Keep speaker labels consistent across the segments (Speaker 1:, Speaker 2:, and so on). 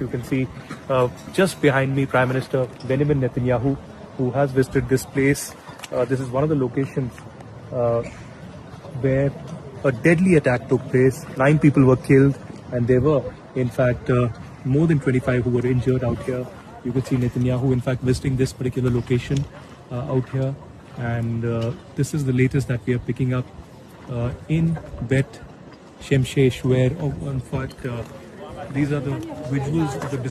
Speaker 1: You can see just behind me Prime Minister Benjamin Netanyahu, who has visited this place. This is one of the locations where a deadly attack took place. 9 people were killed, and there were, in fact, more than 25 who were injured out here. You can see Netanyahu, in fact, visiting this particular location out here, and this is the latest that we are picking up in Bet Shemshesh, where, in fact, these are the visuals of the.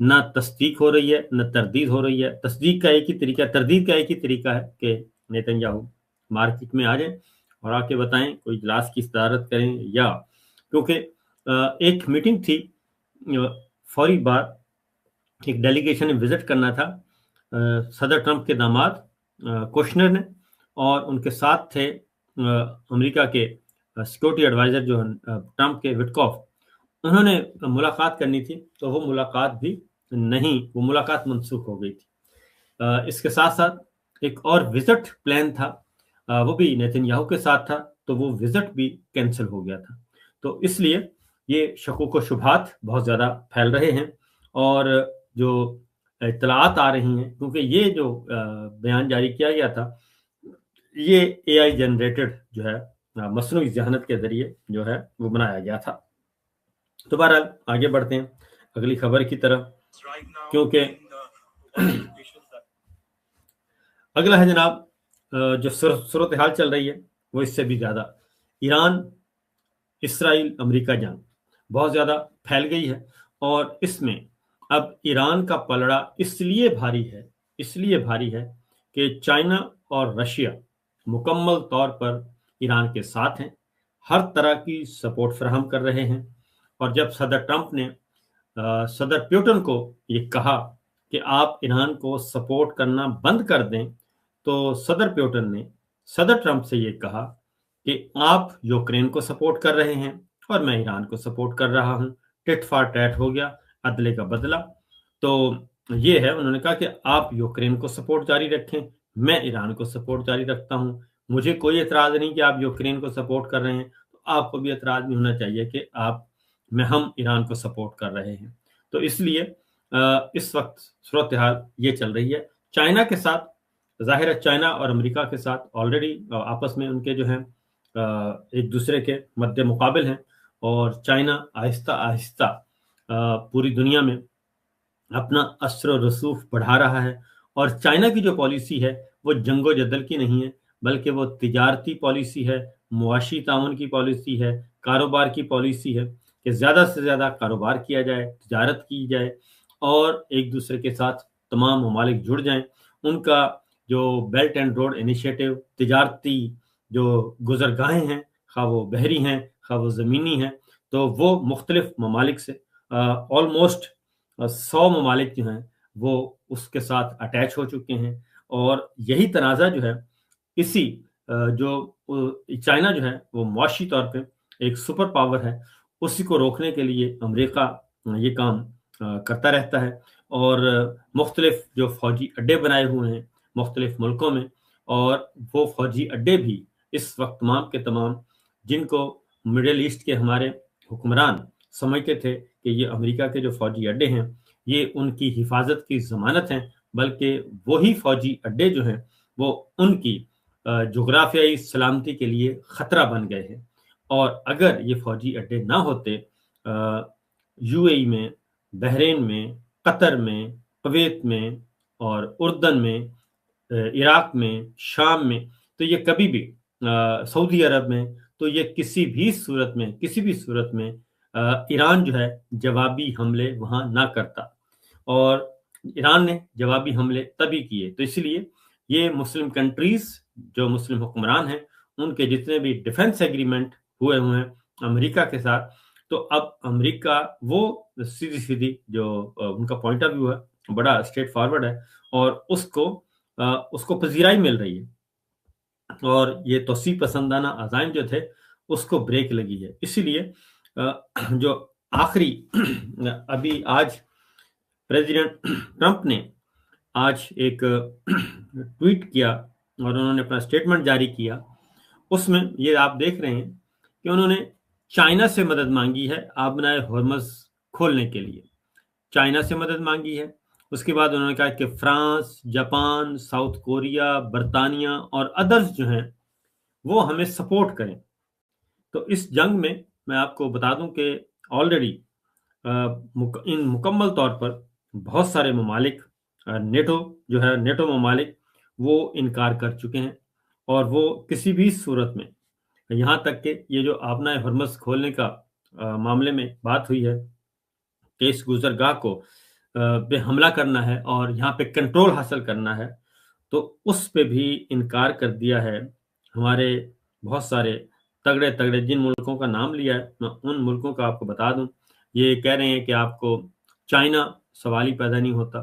Speaker 2: نہ تصدیق ہو رہی ہے نہ تردید ہو رہی ہے. تصدیق کا ایک ہی طریقہ، تردید کا ایک ہی طریقہ ہے کہ نیتن یاہو مارکیٹ میں آ جائیں اور آ کے بتائیں، کوئی اجلاس کی صدارت کریں، یا کیونکہ ایک میٹنگ تھی فوری بعد، ایک ڈیلیگیشن نے وزٹ کرنا تھا صدر ٹرمپ کے داماد کوشنر نے، اور ان کے ساتھ تھے امریکہ کے سیکورٹی ایڈوائزر جو ٹرمپ کے وٹکوف. انہوں نے ملاقات کرنی تھی تو وہ ملاقات بھی نہیں، وہ ملاقات منسوخ ہو گئی تھی. اس کے ساتھ ساتھ ایک اور وزٹ پلان تھا، وہ بھی نیتن یاہو کے ساتھ تھا، تو وہ وزٹ بھی کینسل ہو گیا تھا. تو اس لیے یہ شکوک و شبہات بہت زیادہ پھیل رہے ہیں، اور جو اطلاعات آ رہی ہیں، کیونکہ یہ جو بیان جاری کیا گیا تھا یہ اے آئی جنریٹڈ جو ہے، مصنوعی ذہانت کے ذریعے جو ہے وہ بنایا گیا تھا. تو بہرحال آگے بڑھتے ہیں اگلی خبر کی طرف، کیونکہ اگلا ہے جناب جو صورتحال چل رہی ہے وہ اس سے بھی زیادہ، ایران اسرائیل امریکہ جنگ بہت زیادہ پھیل گئی ہے، اور اس میں اب ایران کا پلڑا اس لیے بھاری ہے کہ چائنا اور رشیا مکمل طور پر ایران کے ساتھ ہیں، ہر طرح کی سپورٹ فراہم کر رہے ہیں. اور جب صدر ٹرمپ نے صدر پیوٹن کو یہ کہا کہ آپ ایران کو سپورٹ کرنا بند کر دیں، تو صدر پیوٹن نے صدر ٹرمپ سے یہ کہا کہ آپ یوکرین کو سپورٹ کر رہے ہیں اور میں ایران کو سپورٹ کر رہا ہوں. ٹٹ فار ٹیٹ ہو گیا، عدلے کا بدلہ. تو یہ ہے، انہوں نے کہا کہ آپ یوکرین کو سپورٹ جاری رکھیں، میں ایران کو سپورٹ جاری رکھتا ہوں. مجھے کوئی اعتراض نہیں کہ آپ یوکرین کو سپورٹ کر رہے ہیں، تو آپ کو بھی اعتراض نہیں ہونا چاہیے کہ ہم ایران کو سپورٹ کر رہے ہیں. تو اس لیے اس وقت صورتحال یہ چل رہی ہے. چائنا کے ساتھ ظاہر ہے، چائنا اور امریکہ کے ساتھ آلریڈی آپس میں ان کے جو ہیں ایک دوسرے کے مد مقابل ہیں، اور چائنا آہستہ آہستہ پوری دنیا میں اپنا اثر و رسوخ بڑھا رہا ہے. اور چائنا کی جو پالیسی ہے وہ جنگ و جدل کی نہیں ہے، بلکہ وہ تجارتی پالیسی ہے، معاشی تعاون کی پالیسی ہے، کاروبار کی پالیسی ہے کہ زیادہ سے زیادہ کاروبار کیا جائے، تجارت کی جائے، اور ایک دوسرے کے ساتھ تمام ممالک جڑ جائیں. ان کا جو بیلٹ اینڈ روڈ انیشیٹو، تجارتی جو گزرگاہیں ہیں، خواہ وہ بحری ہیں خواہ وہ زمینی ہیں، تو وہ مختلف ممالک سے آلموسٹ 100 ممالک جو ہیں وہ اس کے ساتھ اٹیچ ہو چکے ہیں. اور یہی تنازع جو ہے، اسی جو چائنا جو ہے وہ معاشی طور پہ ایک سپر پاور ہے، اسی کو روکنے کے لیے امریکہ یہ کام کرتا رہتا ہے، اور مختلف جو فوجی اڈے بنائے ہوئے ہیں مختلف ملکوں میں. اور وہ فوجی اڈے بھی اس وقت تمام کے تمام، جن کو مڈل ایسٹ کے ہمارے حکمران سمجھتے تھے کہ یہ امریکہ کے جو فوجی اڈے ہیں یہ ان کی حفاظت کی ضمانت ہیں، بلکہ وہی فوجی اڈے جو ہیں وہ ان کی جغرافیائی سلامتی کے لیے خطرہ بن گئے ہیں. اور اگر یہ فوجی اڈے نہ ہوتے یو اے ای میں، بحرین میں، قطر میں، کویت میں، اور اردن میں، عراق میں، شام میں، تو یہ کبھی بھی سعودی عرب میں، تو یہ کسی بھی صورت میں ایران جو ہے جوابی حملے وہاں نہ کرتا. اور ایران نے جوابی حملے تبھی کیے. تو اس لیے یہ مسلم کنٹریز جو مسلم حکمران ہیں، ان کے جتنے بھی ڈیفنس ایگریمنٹ ہوئے ہیں امریکہ کے ساتھ، تو اب امریکہ وہ سیدھی جو ان کا پوائنٹ آف ویو ہے بڑا اسٹریٹ فارورڈ ہے، اور اس کو پذیرائی مل رہی ہے، اور یہ توسیع پسندانہ عزائم جو تھے اس کو بریک لگی ہے. اسی لیے جو آخری ابھی آج پریزیڈنٹ ٹرمپ نے آج ایک ٹویٹ کیا اور انہوں نے اپنا اسٹیٹمنٹ جاری کیا. اس میں یہ آپ دیکھ رہے ہیں کہ انہوں نے چائنا سے مدد مانگی ہے آبنائے ہرمز کھولنے کے لیے، چائنا سے مدد مانگی ہے. اس کے بعد انہوں نے کہا کہ فرانس، جاپان، ساؤتھ کوریا، برطانیہ اور ادرس جو ہیں وہ ہمیں سپورٹ کریں. تو اس جنگ میں آپ کو بتا دوں کہ آلریڈی ان مکمل طور پر بہت سارے ممالک، نیٹو ممالک وہ انکار کر چکے ہیں، اور وہ کسی بھی صورت میں، یہاں تک کہ یہ جو آبنائے ہرمز کھولنے کا معاملے میں بات ہوئی ہے کہ اس گزرگاہ کو پہ حملہ کرنا ہے اور یہاں پہ کنٹرول حاصل کرنا ہے، تو اس پہ بھی انکار کر دیا ہے ہمارے بہت سارے تگڑے تگڑے جن ملکوں کا نام لیا ہے میں ان ملکوں کا آپ کو بتا دوں. یہ کہہ رہے ہیں کہ آپ کو چائنا سوال ہی پیدا نہیں ہوتا،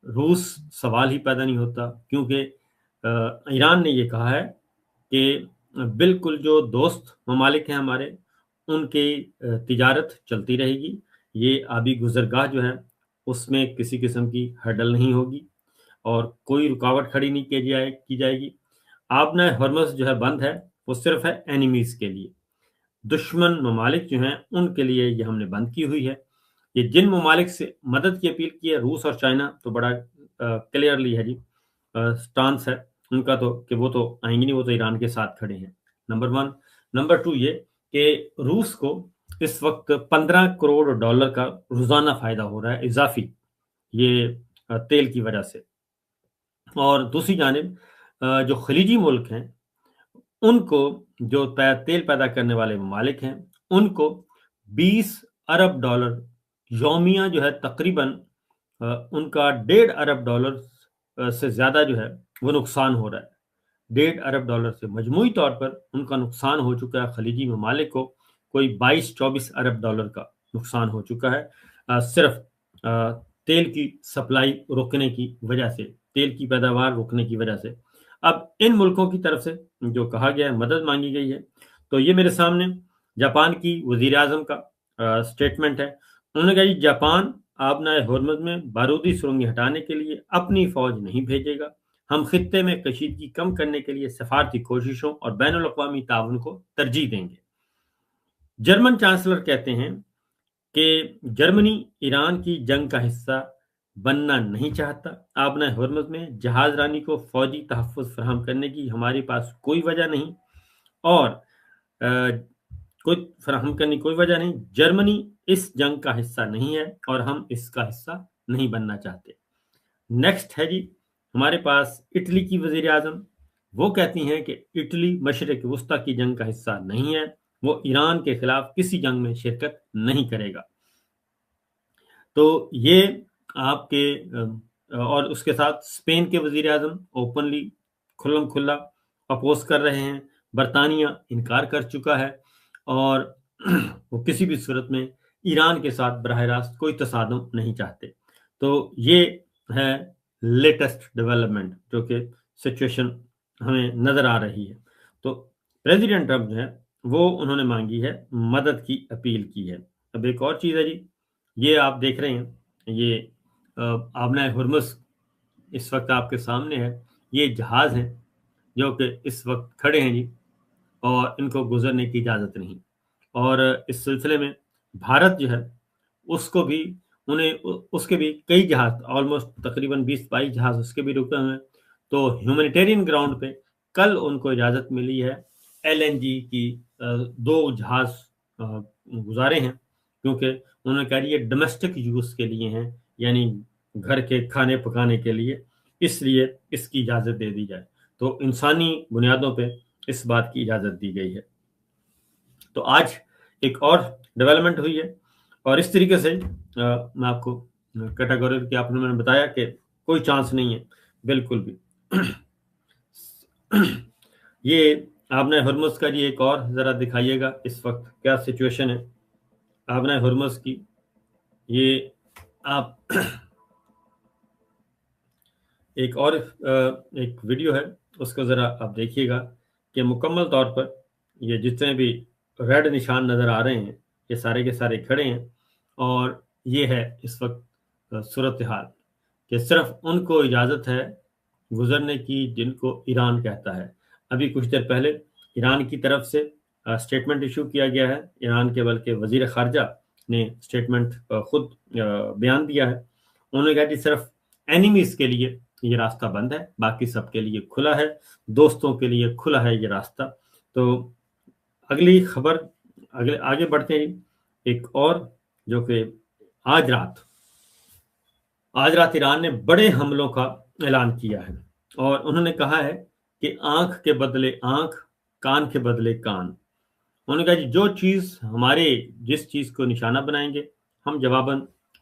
Speaker 2: روس سوال ہی پیدا نہیں ہوتا، کیونکہ ایران نے یہ کہا ہے کہ بالکل جو دوست ممالک ہیں ہمارے ان کی تجارت چلتی رہے گی، یہ آبی گزرگاہ جو ہے اس میں کسی قسم کی ہرڈل نہیں ہوگی اور کوئی رکاوٹ کھڑی نہیں کی جائے گی. آبنہ ہرمز جو ہے بند ہے وہ صرف ہے اینیمیز کے لیے، دشمن ممالک جو ہیں ان کے لیے یہ ہم نے بند کی ہوئی ہے. یہ جن ممالک سے مدد کی اپیل کی ہے، روس اور چائنا تو بڑا کلیئرلی ہے جی سٹانس ہے ان کا، تو کہ وہ تو آئیں گی نہیں، وہ تو ایران کے ساتھ کھڑے ہیں. نمبر 1. نمبر 2 یہ کہ روس کو اس وقت $15 کروڑ کا روزانہ فائدہ ہو رہا ہے اضافی، یہ تیل کی وجہ سے. اور دوسری جانب جو خلیجی ملک ہیں ان کو، جو تیل پیدا کرنے والے ممالک ہیں، ان کو $20 ارب یومیہ جو ہے تقریباً ان کا $1.5 ارب سے زیادہ جو ہے وہ نقصان ہو رہا ہے. $1.5 ارب سے مجموعی طور پر ان کا نقصان ہو چکا ہے خلیجی ممالک کو کوئی $22-24 ارب کا نقصان ہو چکا ہے، صرف تیل کی سپلائی روکنے کی وجہ سے، تیل کی پیداوار روکنے کی وجہ سے. اب ان ملکوں کی طرف سے جو کہا گیا ہے، مدد مانگی گئی ہے، تو یہ میرے سامنے جاپان کی وزیر اعظم کا سٹیٹمنٹ ہے. انہوں نے کہا جی جاپان آبنائے ہرمز میں بارودی سرنگیں ہٹانے کے لیے اپنی فوج نہیں بھیجے گا، ہم خطے میں کشیدگی کم کرنے کے لیے سفارتی کوششوں اور بین الاقوامی تعاون کو ترجیح دیں گے. جرمن چانسلر کہتے ہیں کہ جرمنی ایران کی جنگ کا حصہ بننا نہیں چاہتا، آبنہ ہرمز میں جہاز رانی کو فوجی تحفظ فراہم کرنے کی ہمارے پاس کوئی وجہ نہیں، اور کوئی وجہ نہیں. جرمنی اس جنگ کا حصہ نہیں ہے اور ہم اس کا حصہ نہیں بننا چاہتے. نیکسٹ ہے جی ہمارے پاس اٹلی کی وزیر اعظم، وہ کہتی ہیں کہ اٹلی مشرق وسطی کی جنگ کا حصہ نہیں ہے، وہ ایران کے خلاف کسی جنگ میں شرکت نہیں کرے گا. تو یہ آپ کے اور اس کے ساتھ اسپین کے وزیر اعظم اوپنلی کھلم کھلا اپوز کر رہے ہیں. برطانیہ انکار کر چکا ہے اور وہ کسی بھی صورت میں ایران کے ساتھ براہ راست کوئی تصادم نہیں چاہتے. تو یہ ہے لیٹسٹ ڈیولپمنٹ جو کہ سچویشن ہمیں نظر آ رہی ہے. تو پریزیڈنٹ ٹرمپ جو ہے وہ انہوں نے مانگی ہے، مدد کی اپیل کی ہے. اب ایک اور چیز ہے جی، یہ آپ دیکھ رہے ہیں، یہ آبنہ ہرمز اس وقت آپ کے سامنے ہے، یہ جہاز ہیں جو کہ اس وقت کھڑے ہیں جی، اور ان کو گزرنے کی اجازت نہیں. اور اس سلسلے میں بھارت جو ہے اس کو بھی اس کے بھی کئی جہاز، آلموسٹ تقریباً 20-22 جہاز اس کے بھی رکے ہوئے ہیں. تو ہیومینیٹیرین گراؤنڈ پہ کل ان کو اجازت ملی ہے LNG کی 2 جہاز گزارے ہیں، کیونکہ انہوں نے کہا یہ ڈومیسٹک یوز کے لیے ہیں، یعنی گھر کے کھانے پکانے کے لیے، اس لیے اس کی اجازت دے دی جائے. تو انسانی بنیادوں پہ اس بات کی اجازت دی گئی ہے. تو آج ایک اور ڈیولپمنٹ ہوئی ہے، اور اس طریقے سے میں آپ کو کیٹیگوری کی آپ نے میں نے بتایا کہ کوئی چانس نہیں ہے بالکل بھی. یہ آبنہ ہرمز کا جی ایک اور ذرا دکھائیے گا اس وقت کیا سچویشن ہے آبنہ ہرمز کی. یہ آپ ایک اور ایک ویڈیو ہے اس کو ذرا آپ دیکھیے گا کہ مکمل طور پر یہ جتنے بھی ریڈ نشان نظر آ رہے ہیں یہ سارے کے سارے کھڑے ہیں، اور یہ ہے اس وقت صورتحال کہ صرف ان کو اجازت ہے گزرنے کی جن کو ایران کہتا ہے. ابھی کچھ دیر پہلے ایران کی طرف سے سٹیٹمنٹ ایشو کیا گیا ہے، ایران کے بلکہ وزیر خارجہ نے سٹیٹمنٹ خود بیان دیا ہے. انہوں نے کہا کہ صرف اینیمیز کے لیے یہ راستہ بند ہے، باقی سب کے لیے کھلا ہے، دوستوں کے لیے کھلا ہے یہ راستہ. تو اگلی خبر آگے بڑھتے ہیں. ایک اور جو کہ آج رات ایران نے بڑے حملوں کا اعلان کیا ہے، اور انہوں نے کہا ہے کہ آنکھ کے بدلے آنکھ، کان کے بدلے کان. انہوں نے کہا جی جو چیز ہمارے جس چیز کو نشانہ بنائیں گے ہم جواباً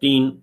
Speaker 2: 3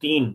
Speaker 2: 3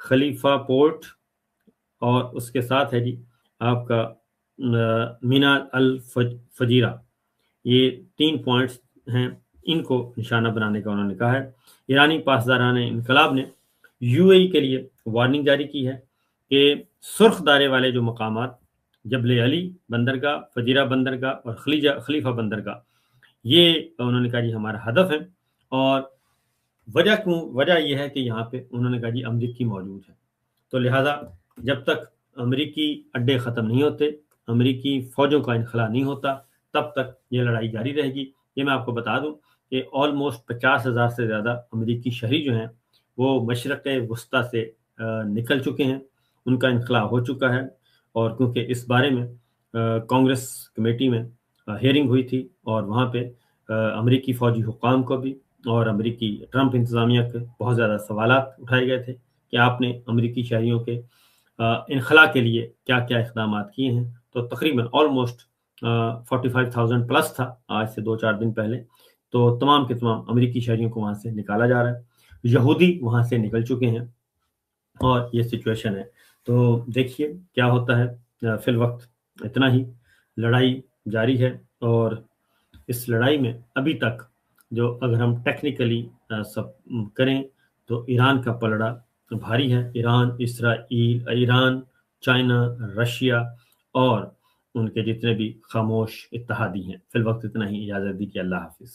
Speaker 2: خلیفہ پورٹ اور اس کے ساتھ ہے جی آپ کا مینا الفجیرہ، یہ 3 پوائنٹس ہیں، ان کو نشانہ بنانے کا انہوں نے کہا ہے۔ ایرانی پاسداران انقلاب نے یو اے ای کے لیے وارننگ جاری کی ہے کہ سرخ دارے والے جو مقامات جبل علی بندرگاہ، فجیرہ بندرگاہ اور خلیفہ بندرگاہ، یہ انہوں نے کہا جی ہمارا ہدف ہے، اور وجہ یہ ہے کہ یہاں پہ انہوں نے کہا جی امریکی موجود ہے، تو لہٰذا جب تک امریکی اڈے ختم نہیں ہوتے، امریکی فوجوں کا انخلا نہیں ہوتا، تب تک یہ لڑائی جاری رہے گی۔ یہ میں آپ کو بتا دوں کہ آلموسٹ 50,000 سے زیادہ امریکی شہری جو ہیں وہ مشرق وسطیٰ سے نکل چکے ہیں، ان کا انخلا ہو چکا ہے، اور کیونکہ اس بارے میں کانگریس کمیٹی میں ہیئرنگ ہوئی تھی، اور وہاں پہ امریکی فوجی حکام کو بھی اور امریکی ٹرمپ انتظامیہ کے بہت زیادہ سوالات اٹھائے گئے تھے کہ آپ نے امریکی شہریوں کے انخلا کے لیے کیا کیا اقدامات کیے ہیں۔ تو تقریباً آلموسٹ 45,000 پلس تھا آج سے 2-4 دن پہلے، تو تمام کے تمام امریکی شہریوں کو وہاں سے نکالا جا رہا ہے، یہودی وہاں سے نکل چکے ہیں، اور یہ سچویشن ہے۔ تو دیکھیے کیا ہوتا ہے، فی الوقت اتنا ہی، لڑائی جاری ہے، اور اس لڑائی میں ابھی تک جو اگر ہم ٹیکنیکلی سب کریں تو ایران کا پلڑا بھاری ہے۔ ایران، اسرائیل، ایران، چائنا، رشیا اور ان کے جتنے بھی خاموش اتحادی ہیں۔ فی الوقت اتنا ہی، اجازت دیجیے، اللہ حافظ۔